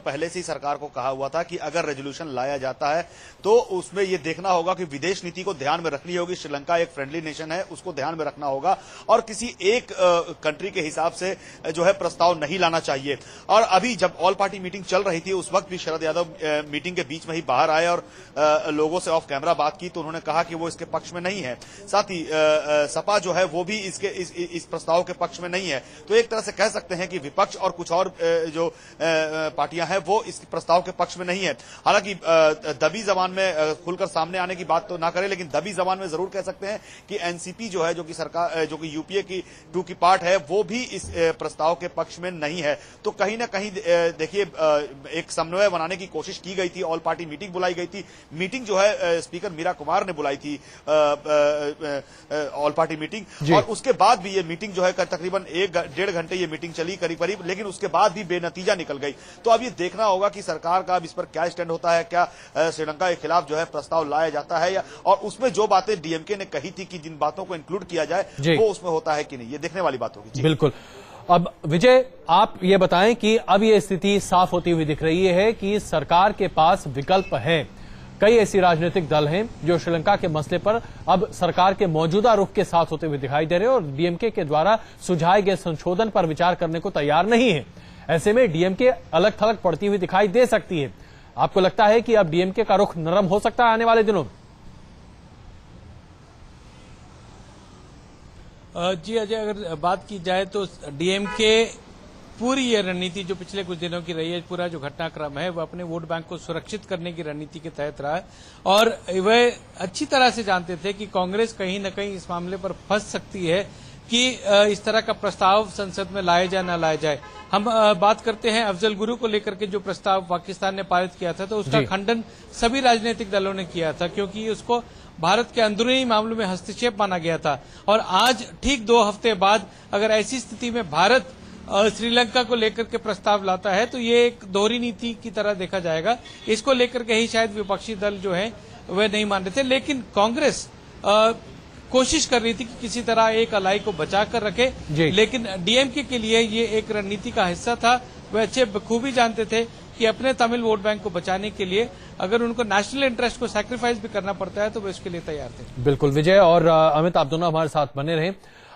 पहले से ही सरकार को कहा हुआ था कि अगर रेजोल्यूशन लाया जाता है तो उसमें यह देखना होगा कि विदेश नीति को ध्यान में रखनी होगी। श्रीलंका एक फ्रेंडली नेशन है, उसको ध्यान में रखना होगा और किसी एक कंट्री के हिसाब से जो है प्रस्ताव नहीं लाना चाहिए। और अभी जब ऑल पार्टी मीटिंग चल रही थी उस वक्त भी शरद यादव मीटिंग के बीच में ही बाहर आए और लोगों से ऑफ कैमरा बात की, तो उन्होंने कहा कि वो इसके पक्ष में नहीं है। साथ ही सपा जो है वो भी इस प्रस्ताव के पक्ष में नहीं है। तो एक तरह से कह सकते हैं कि विपक्ष और कुछ और जो पार्टियां हैं वो इस प्रस्ताव के पक्ष में नहीं है। हालांकि दबी जबान में खुलकर सामने आने की बात तो ना करें, लेकिन दबी जबान में जरूर कह सकते हैं कि एनसीपी जो है, जो कि सरकार, जो कि यूपीए की 2 की पार्ट है, वो भी इस प्रस्ताव के पक्ष में नहीं है। तो कहीं ना कहीं देखिए एक समन्वय बनाने की कोशिश की गई थी, ऑल पार्टी मीटिंग बुलाई गई थी। मीटिंग जो है स्पीकर मीरा कुमार ने बुलाई थी, ऑल पार्टी मीटिंग, और उसके बाद भी ये मीटिंग जो है तकरीबन 1-1.5 घंटे ये मीटिंग चली करीब करीब, लेकिन उसके बाद भी बेनतीजा निकल गई। तो अब ये देखना होगा कि सरकार का अब इस पर क्या स्टैंड होता है, क्या श्रीलंका के खिलाफ जो है प्रस्ताव लाया जाता है, या और उसमें जो बातें डीएमके ने कही थी कि जिन बातों को इंक्लूड किया जाए वो उसमें होता है कि नहीं, ये देखने वाली बात होगी। बिल्कुल। अब विजय, आप ये बताएं कि अब ये स्थिति साफ होती हुई दिख रही है कि सरकार के पास विकल्प है। कई ऐसी राजनीतिक दल हैं जो श्रीलंका के मसले पर अब सरकार के मौजूदा रुख के साथ होते हुए दिखाई दे रहे हैं और डीएमके के द्वारा सुझाए गए संशोधन पर विचार करने को तैयार नहीं है। ऐसे में डीएमके अलग थलग पड़ती हुई दिखाई दे सकती है। आपको लगता है कि अब डीएमके का रुख नरम हो सकता है आने वाले दिनों में? जी अजय, अगर बात की जाए तो डीएमके पूरी ये रणनीति जो पिछले कुछ दिनों की रही है, पूरा जो घटनाक्रम है, वो अपने वोट बैंक को सुरक्षित करने की रणनीति के तहत रहा है और वह अच्छी तरह से जानते थे कि कांग्रेस कहीं न कहीं इस मामले पर फंस सकती है कि इस तरह का प्रस्ताव संसद में लाया जाए न लाया जाए। हम बात करते हैं अफजल गुरु को लेकर के जो प्रस्ताव पाकिस्तान ने पारित किया था, तो उसका खंडन सभी राजनीतिक दलों ने किया था क्योंकि उसको भारत के अंदरूनी मामलों में हस्तक्षेप माना गया था। और आज ठीक 2 हफ्ते बाद अगर ऐसी स्थिति में भारत श्रीलंका को लेकर के प्रस्ताव लाता है तो ये एक दोहरी नीति की तरह देखा जाएगा। इसको लेकर के ही शायद विपक्षी दल जो है वह नहीं मान रहे थे, लेकिन कांग्रेस कोशिश कर रही थी कि किसी तरह एक अलाई को बचा कर रखे, लेकिन डीएमके के लिए ये एक रणनीति का हिस्सा था। वह अच्छे बखूबी जानते थे कि अपने तमिल वोट बैंक को बचाने के लिए अगर उनको नेशनल इंटरेस्ट को सैक्रिफाइस भी करना पड़ता है तो वे उसके लिए तैयार थे। बिल्कुल। विजय और अमित, आप दोनों हमारे साथ बने रहे।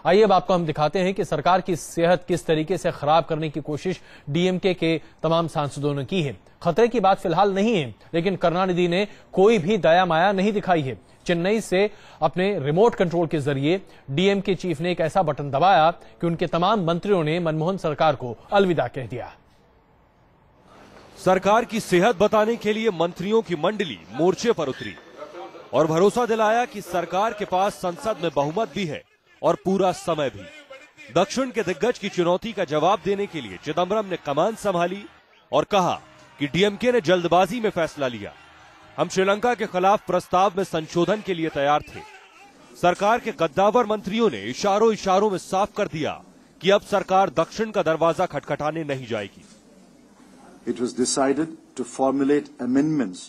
आइए अब आपको हम दिखाते हैं कि सरकार की सेहत किस तरीके से खराब करने की कोशिश डीएमके के तमाम सांसदों ने की है। खतरे की बात फिलहाल नहीं है, लेकिन करुणानिधि ने कोई भी दया माया नहीं दिखाई है। चेन्नई से अपने रिमोट कंट्रोल के जरिए डीएमके चीफ ने एक ऐसा बटन दबाया कि उनके तमाम मंत्रियों ने मनमोहन सरकार को अलविदा कह दिया। सरकार की सेहत बताने के लिए मंत्रियों की मंडली मोर्चे पर उतरी और भरोसा दिलाया कि सरकार के पास संसद में बहुमत भी है और पूरा समय भी। दक्षिण के दिग्गज की चुनौती का जवाब देने के लिए चिदम्बरम ने कमान संभाली और कहा कि डीएमके ने जल्दबाजी में फैसला लिया। हम श्रीलंका के खिलाफ प्रस्ताव में संशोधन के लिए तैयार थे। सरकार के कद्दावर मंत्रियों ने इशारों इशारों में साफ कर दिया कि अब सरकार दक्षिण का दरवाजा खटखटाने नहीं जाएगी। It was decided to formulate amendments.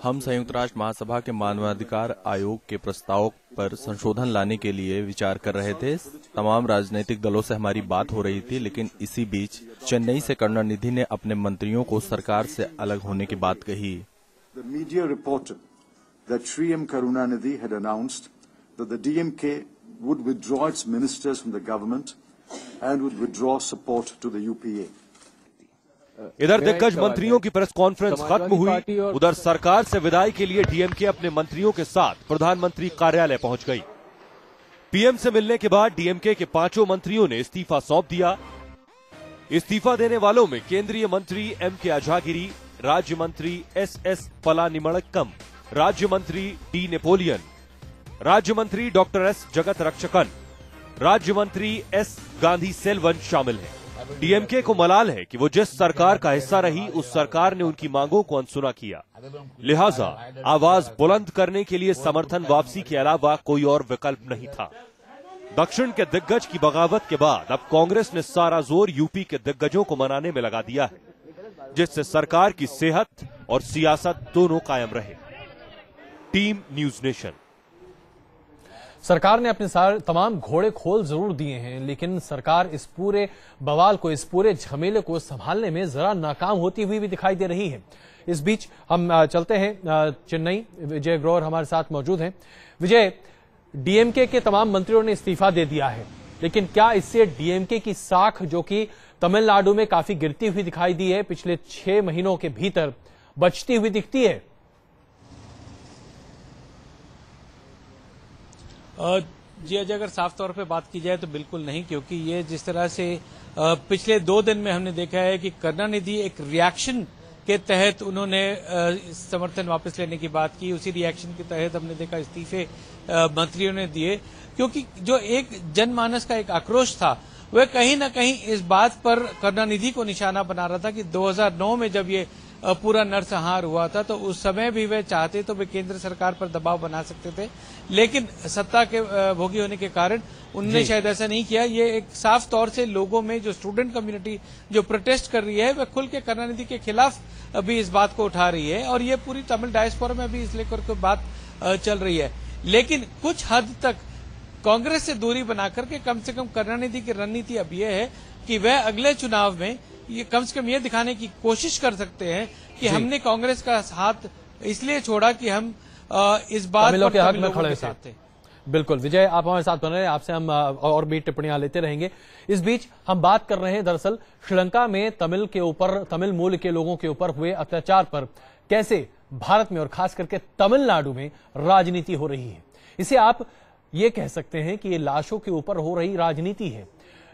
हम संयुक्त राष्ट्र महासभा के मानवाधिकार आयोग के प्रस्ताव पर संशोधन लाने के लिए विचार कर रहे थे। तमाम राजनीतिक दलों से हमारी बात हो रही थी, लेकिन इसी बीच चेन्नई से करुणानिधि ने अपने मंत्रियों को सरकार से अलग होने की बात कही। The media reported that Sri M. Karunanidhi had announced that the DMK would withdraw its ministers from the government and would withdraw support to the UPA. इधर दिग्गज मंत्रियों की प्रेस कॉन्फ्रेंस खत्म हुई, उधर सरकार से विदाई के लिए डीएमके अपने मंत्रियों के साथ प्रधानमंत्री कार्यालय पहुंच गई। पीएम से मिलने के बाद डीएमके के 5 मंत्रियों ने इस्तीफा सौंप दिया। इस्तीफा देने वालों में केंद्रीय मंत्री एम.के. अझागिरी, राज्य मंत्री एस.एस. पलानिमड़क्कम, राज्य मंत्री डी. नेपोलियन, राज्य मंत्री डॉक्टर एस. जगत रक्षकन, राज्य मंत्री एस. गांधी सेल्वन शामिल हैं। डीएमके को मलाल है कि वो जिस सरकार का हिस्सा रही उस सरकार ने उनकी मांगों को अनसुना किया, लिहाजा आवाज बुलंद करने के लिए समर्थन वापसी के अलावा कोई और विकल्प नहीं था। दक्षिण के दिग्गज की बगावत के बाद अब कांग्रेस ने सारा जोर यूपी के दिग्गजों को मनाने में लगा दिया है, जिससे सरकार की सेहत और सियासत दोनों कायम रहे। Team news nation. सरकार ने अपने तमाम घोड़े खोल जरूर दिए हैं, लेकिन सरकार इस पूरे बवाल को, इस पूरे झमेले को संभालने में जरा नाकाम होती हुई भी दिखाई दे रही है। इस बीच हम चलते हैं चेन्नई। विजय ग्रोवर हमारे साथ मौजूद हैं। विजय, डीएमके के तमाम मंत्रियों ने इस्तीफा दे दिया है, लेकिन क्या इससे डीएमके की साख, जो कि तमिलनाडु में काफी गिरती हुई दिखाई दी है, पिछले 6 महीनों के भीतर बचती हुई दिखती है? जी अजय, अगर साफ तौर पे बात की जाए तो बिल्कुल नहीं, क्योंकि ये जिस तरह से पिछले 2 दिन में हमने देखा है कि करुणानिधि एक रिएक्शन के तहत उन्होंने समर्थन वापस लेने की बात की, उसी रिएक्शन के तहत हमने देखा इस्तीफे मंत्रियों ने दिए, क्योंकि जो एक जनमानस का एक आक्रोश था वह कहीं न कहीं इस बात पर करुणानिधि को निशाना बना रहा था कि 2009 में जब ये पूरा नरसंहार हुआ था तो उस समय भी वे चाहते तो वे केंद्र सरकार पर दबाव बना सकते थे, लेकिन सत्ता के भोगी होने के कारण उन्होंने शायद ऐसा नहीं किया। ये एक साफ तौर से लोगों में जो स्टूडेंट कम्युनिटी जो प्रोटेस्ट कर रही है वह खुल के करुणानिधि के खिलाफ अभी इस बात को उठा रही है, और ये पूरी तमिल डायस्पोरा में भी इस लेकर के बात चल रही है। लेकिन कुछ हद तक कांग्रेस से दूरी बनाकर के कम से कम करुणानिधि की रणनीति अब यह है कि वह अगले चुनाव में ये कम से कम ये दिखाने की कोशिश कर सकते हैं कि हमने कांग्रेस का साथ इसलिए छोड़ा कि हम इस बात तमिलों के हक में खड़े थे। बिल्कुल विजय, आप हमारे साथ बन रहे हैं, आपसे हम और भी टिप्पणियां लेते रहेंगे। इस बीच हम बात कर रहे हैं दरअसल श्रीलंका में तमिल मूल के लोगों के ऊपर हुए अत्याचार पर कैसे भारत में और खास करके तमिलनाडु में राजनीति हो रही है। इसे आप ये कह सकते हैं कि ये लाशों के ऊपर हो रही राजनीति है।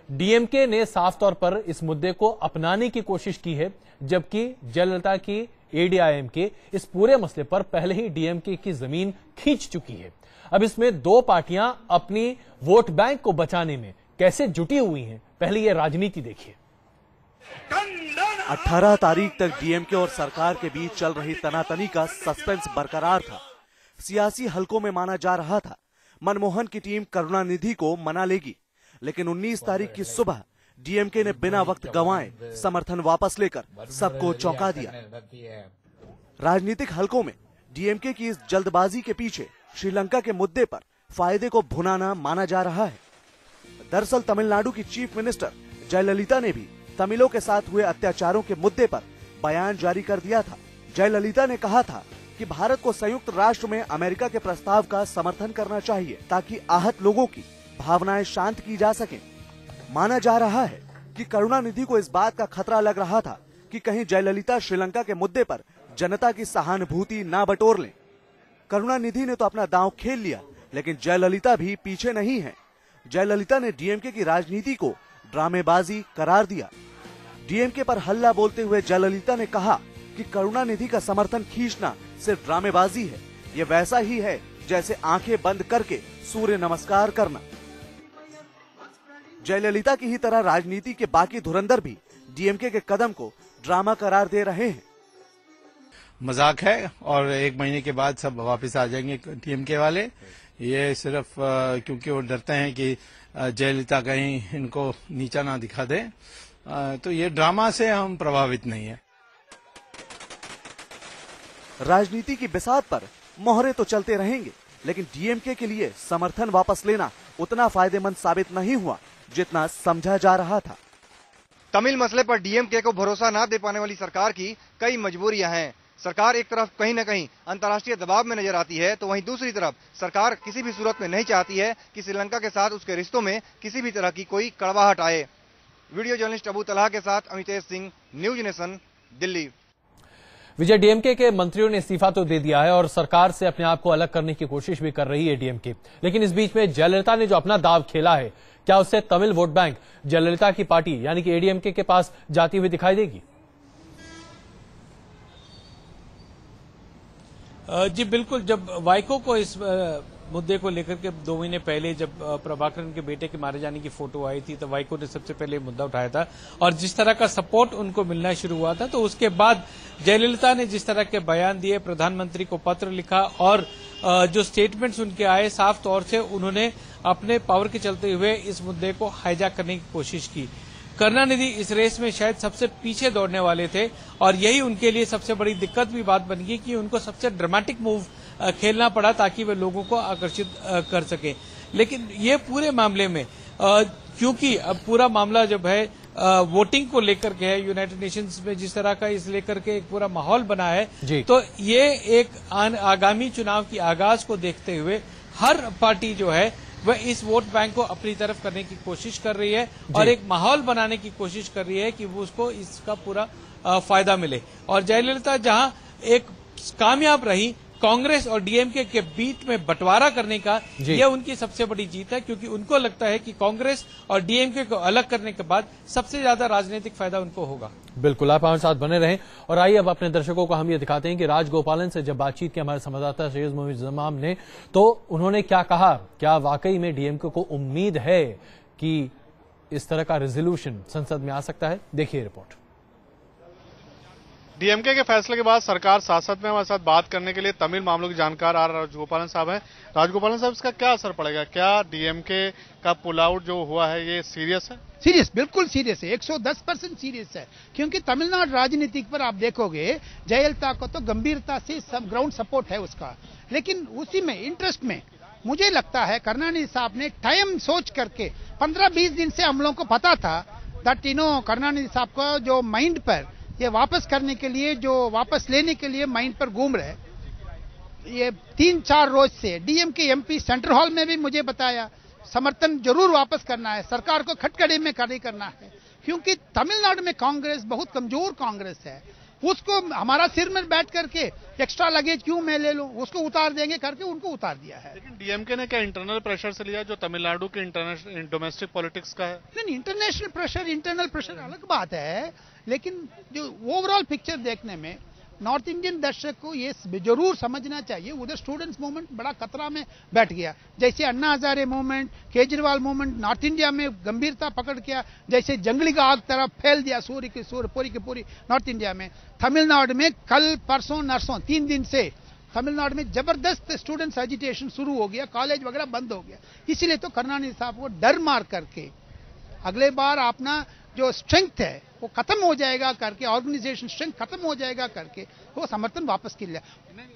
डीएमके ने साफ तौर पर इस मुद्दे को अपनाने की कोशिश की है, जबकि जयललिता की एडीआईएमके इस पूरे मसले पर पहले ही डीएमके की जमीन खींच चुकी है। अब इसमें 2 पार्टियां अपनी वोट बैंक को बचाने में कैसे जुटी हुई हैं, पहले ये राजनीति देखिए। 18 तारीख तक डीएमके और सरकार के बीच चल रही तनातनी का सस्पेंस बरकरार था। सियासी हलकों में माना जा रहा था मनमोहन की टीम करुणानिधि को मना लेगी, लेकिन 19 तारीख की सुबह डीएमके ने बिना वक्त गंवाए समर्थन वापस लेकर सबको चौंका दिया। राजनीतिक हलकों में डीएमके की इस जल्दबाजी के पीछे श्रीलंका के मुद्दे पर फायदे को भुनाना माना जा रहा है। दरअसल तमिलनाडु की चीफ मिनिस्टर जयललिता ने भी तमिलों के साथ हुए अत्याचारों के मुद्दे पर बयान जारी कर दिया था। जयललिता ने कहा था कि भारत को संयुक्त राष्ट्र में अमेरिका के प्रस्ताव का समर्थन करना चाहिए ताकि आहत लोगों की भावनाएं शांत की जा सके। माना जा रहा है कि करुणानिधि को इस बात का खतरा लग रहा था कि कहीं जयललिता श्रीलंका के मुद्दे पर जनता की सहानुभूति ना बटोर लें। करुणानिधि ने तो अपना दांव खेल लिया, लेकिन जयललिता भी पीछे नहीं है। जयललिता ने डीएमके की राजनीति को ड्रामेबाजी करार दिया। डीएमके पर हल्ला बोलते हुए जयललिता ने कहा कि करुणानिधि का समर्थन खींचना सिर्फ ड्रामेबाजी है। ये वैसा ही है जैसे आंखें बंद करके सूर्य नमस्कार करना। जयललिता की ही तरह राजनीति के बाकी धुरंधर भी डीएमके के कदम को ड्रामा करार दे रहे हैं। मजाक है और 1 महीने के बाद सब वापस आ जाएंगे डीएमके वाले। ये सिर्फ क्योंकि वो डरते हैं कि जयललिता कहीं इनको नीचा ना दिखा दे, तो ये ड्रामा से हम प्रभावित नहीं है। राजनीति की बिसात पर मोहरे तो चलते रहेंगे, लेकिन डीएमके के लिए समर्थन वापस लेना उतना फायदेमंद साबित नहीं हुआ जितना समझा जा रहा था। तमिल मसले पर डीएमके को भरोसा न दे पाने वाली सरकार की कई मजबूरियां हैं। सरकार एक तरफ कहीं न कहीं अंतर्राष्ट्रीय दबाव में नजर आती है, तो वहीं दूसरी तरफ सरकार किसी भी सूरत में नहीं चाहती है कि श्रीलंका के साथ उसके रिश्तों में किसी भी तरह की कोई कड़वाहट आए। वीडियो जर्नलिस्ट अबू तलहा के साथ अमितेश सिंह, न्यूज नेशन, दिल्ली। विजय, डीएमके के मंत्रियों ने इस्तीफा तो दे दिया है और सरकार से अपने आप को अलग करने की कोशिश भी कर रही है डीएमके, लेकिन इस बीच में जयललिता ने जो अपना दाव खेला है, क्या उससे तमिल वोट बैंक जयललिता की पार्टी यानी कि एडीएमके के पास जाती हुई दिखाई देगी? जी बिल्कुल। जब वाइको को इस मुद्दे को लेकर के 2 महीने पहले जब प्रभाकरन के बेटे के मारे जाने की फोटो आई थी, तो वाइको ने सबसे पहले मुद्दा उठाया था और जिस तरह का सपोर्ट उनको मिलना शुरू हुआ था, तो उसके बाद जयललिता ने जिस तरह के बयान दिए, प्रधानमंत्री को पत्र लिखा और जो स्टेटमेंट्स उनके आए, साफ तौर से उन्होंने अपने पावर के चलते हुए इस मुद्दे को हाईजैक करने की कोशिश की। करुणानिधि इस रेस में शायद सबसे पीछे दौड़ने वाले थे और यही उनके लिए सबसे बड़ी दिक्कत भी बात बन गई कि उनको सबसे ड्रामेटिक मूव खेलना पड़ा ताकि वे लोगों को आकर्षित कर सके। लेकिन ये पूरे मामले में क्योंकि अब पूरा मामला जब है वोटिंग को लेकर के है, यूनाइटेड नेशंस में जिस तरह का इस लेकर के एक पूरा माहौल बना है, तो ये एक आगामी चुनाव की आगाज को देखते हुए हर पार्टी जो है वह इस वोट बैंक को अपनी तरफ करने की कोशिश कर रही है और एक माहौल बनाने की कोशिश कर रही है कि वो उसको इसका पूरा फायदा मिले। और जयललिता जहां एक कामयाब रही, कांग्रेस और डीएमके के बीच में बंटवारा करने का यह उनकी सबसे बड़ी जीत है, क्योंकि उनको लगता है कि कांग्रेस और डीएमके को अलग करने के बाद सबसे ज्यादा राजनीतिक फायदा उनको होगा। बिल्कुल, आप हमारे साथ बने रहें। और आइए अब अपने दर्शकों को हम ये दिखाते हैं कि राजगोपालन से जब बातचीत की हमारे संवाददाता सैयद मुइज़्ज़माम ने, तो उन्होंने क्या कहा। क्या वाकई में डीएमके को उम्मीद है कि इस तरह का रेजोल्यूशन संसद में आ सकता है? देखिए रिपोर्ट। डीएमके के फैसले के बाद सरकार सांसद में हमारे साथ बात करने के लिए तमिल मामलों की जानकार आर राजगोपालन साहब हैं। राजगोपालन साहब, इसका क्या असर पड़ेगा? क्या डीएमके का पुल आउट जो हुआ है ये सीरियस है? सीरियस, बिल्कुल सीरियस है, 110% सीरियस है। क्योंकि तमिलनाडु राजनीति पर आप देखोगे, जयललिता को तो गंभीरता से सब ग्राउंड सपोर्ट है उसका, लेकिन उसी में इंटरेस्ट में मुझे लगता है करुणानिधि साहब ने टाइम सोच करके 15-20 दिन से हम लोगों को पता था दैट करुणानिधि साहब को जो माइंड पर ये वापस करने के लिए, जो वापस लेने के लिए माइंड पर घूम रहे, ये 3-4 रोज से डीएमके एमपी सेंट्रल हॉल में भी मुझे बताया समर्थन जरूर वापस करना है, सरकार को खटखड़े में खड़े करना है, क्योंकि तमिलनाडु में कांग्रेस बहुत कमजोर कांग्रेस है। उसको हमारा सिर में बैठ करके एक्स्ट्रा लगेज क्यों मैं ले लूं, उसको उतार देंगे करके उनको उतार दिया है। लेकिन डीएमके ने क्या इंटरनल प्रेशर से लिया जो तमिलनाडु के इंटरनेशनल डोमेस्टिक पॉलिटिक्स का है? नहीं, इंटरनेशनल प्रेशर इंटरनल प्रेशर अलग बात है, लेकिन जो ओवरऑल पिक्चर देखने में नॉर्थ इंडियन दर्शक को ये जरूर समझना चाहिए, उधर स्टूडेंट्स मूवमेंट बड़ा खतरा में बैठ गया, जैसे Anna Hazare movement, Kejriwal movement north India में गंभीरता पकड़ गया, जैसे जंगली का आग तरफ फैल दिया सूर्य की पूरी नॉर्थ इंडिया में। तमिलनाडु में कल परसों नरसों 3 दिन से तमिलनाडु में जबरदस्त स्टूडेंट्स एजिटेशन शुरू हो गया, कॉलेज वगैरह बंद हो गया। इसीलिए तो करुणानिधि साहब को डर मार करके अगले बार अपना जो स्ट्रेंथ है वो खत्म हो जाएगा करके, ऑर्गेनाइजेशन स्ट्रेंथ खत्म हो जाएगा करके वो समर्थन वापस कर लिया।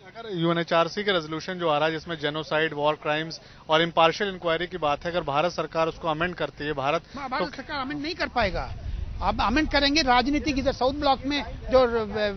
अगर यूएनएचआरसी के रेजोल्यूशन जो आ रहा है जिसमें जेनोसाइड, वॉर क्राइम्स और इम्पार्शियल इंक्वायरी की बात है, अगर भारत सरकार उसको अमेंड करती है, भारत सरकार अमेंड नहीं कर पाएगा। अब अमेंड करेंगे राजनीतिक, इधर साउथ ब्लॉक में जो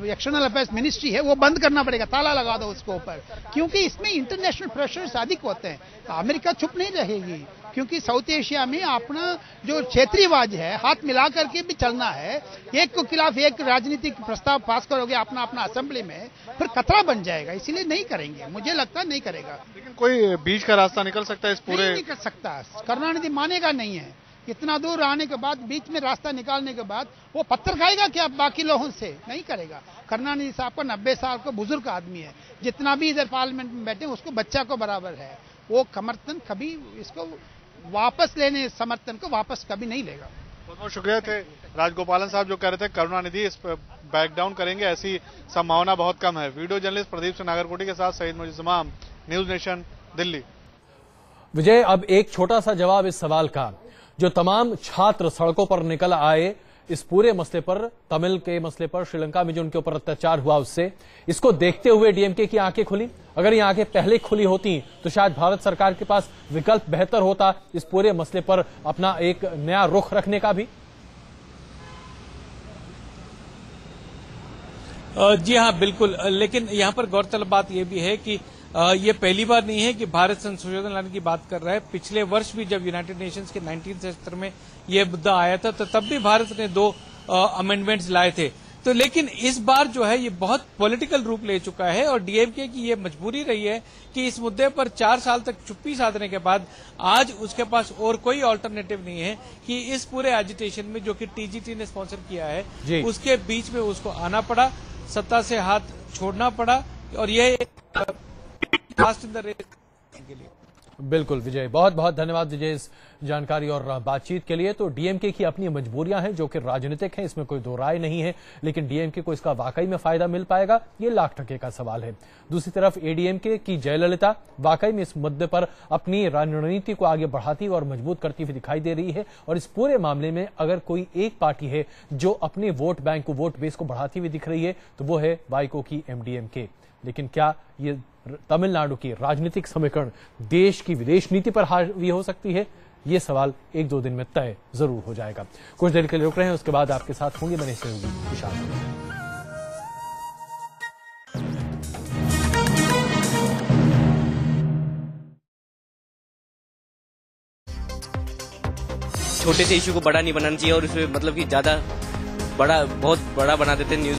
एक्सटर्नल अफेयर्स मिनिस्ट्री है वो बंद करना पड़ेगा, ताला लगा दो उसके ऊपर, क्योंकि इसमें इंटरनेशनल प्रेशर्स अधिक होते हैं। अमेरिका चुप नहीं रहेगी, क्योंकि साउथ एशिया में अपना जो क्षेत्रीयवाद है हाथ मिला करके भी चलना है। एक के खिलाफ एक राजनीतिक प्रस्ताव पास करोगे अपना असेंबली में, फिर खतरा बन जाएगा, इसीलिए नहीं करेंगे, मुझे लगता नहीं करेगा। लेकिन कोई बीच का रास्ता निकल सकता है इस पूरे? नहीं कर सकता, करुणानिधि मानेगा नहीं है। इतना दूर आने के बाद बीच में रास्ता निकालने के बाद वो पत्थर खाएगा क्या बाकी लोगों से? नहीं करेगा। करुणानिधि साहब को 90 साल का बुजुर्ग आदमी है, जितना भी इधर पार्लियामेंट में बैठे उसको बच्चा को बराबर है, वो समर्थन कभी इसको वापस लेने, समर्थन को वापस कभी नहीं लेगा। बहुत बहुत शुक्रिया। थे राजगोपालन साहब जो कह रहे थे करुणानिधि इस पर बैक डाउन करेंगे, ऐसी संभावना बहुत कम है। वीडियो जर्नलिस्ट प्रदीप सिंह नागरकोटी के साथ सैयद मुइज़्ज़माम, न्यूज नेशन, दिल्ली। विजय, अब एक छोटा सा जवाब इस सवाल का, जो तमाम छात्र सड़कों पर निकल आए इस पूरे मसले पर, तमिल के मसले पर, श्रीलंका में जो उनके ऊपर अत्याचार हुआ उससे, इसको देखते हुए डीएमके की आंखें खुली। अगर ये आंखें पहले खुली होती तो शायद भारत सरकार के पास विकल्प बेहतर होता इस पूरे मसले पर अपना एक नया रुख रखने का भी। जी हाँ, बिल्कुल। लेकिन यहाँ पर गौरतलब बात यह भी है कि ये पहली बार नहीं है कि भारत संशोधन लाने की बात कर रहा है। पिछले वर्ष भी जब यूनाइटेड नेशंस के 1977 में यह मुद्दा आया था तो तब भी भारत ने 2 अमेंडमेंट्स लाए थे। तो लेकिन इस बार जो है ये बहुत पॉलिटिकल रूप ले चुका है और डीएमके की ये मजबूरी रही है कि इस मुद्दे पर 4 साल तक चुप्पी साधने के बाद आज उसके पास और कोई ऑल्टरनेटिव नहीं है कि इस पूरे एजिटेशन में जो कि टीजीटी ने स्पॉन्सर किया है उसके बीच में उसको आना पड़ा, सत्ता से हाथ छोड़ना पड़ा, और यह फास्ट इन द रेस के लिए। बिल्कुल विजय, बहुत बहुत धन्यवाद विजय इस जानकारी और बातचीत के लिए। तो डीएमके की अपनी मजबूरियां हैं जो कि राजनीतिक हैं, इसमें कोई दो राय नहीं है, लेकिन डीएमके को इसका वाकई में फायदा मिल पाएगा, ये $1,00,000 का सवाल है। दूसरी तरफ एडीएमके की जयललिता वाकई में इस मुद्दे पर अपनी रणनीति को आगे बढ़ाती हुई और मजबूत करती हुई दिखाई दे रही है। और इस पूरे मामले में अगर कोई एक पार्टी है जो अपने वोट बैंक को, वोट बेस को बढ़ाती हुई दिख रही है तो वो है वाइको की एमडीएमके। लेकिन क्या ये तमिलनाडु की राजनीतिक समीकरण देश की विदेश नीति पर हावी हो सकती है, ये सवाल 1-2 दिन में तय जरूर हो जाएगा। कुछ देर के लिए रुक रहे हैं, उसके बाद आपके साथ होंगे बने सहयोगी विशाल। छोटे से इशू को बड़ा नहीं बनाना चाहिए और इसमें मतलब कि ज्यादा बड़ा बहुत बड़ा बना देते हैं न्यूज।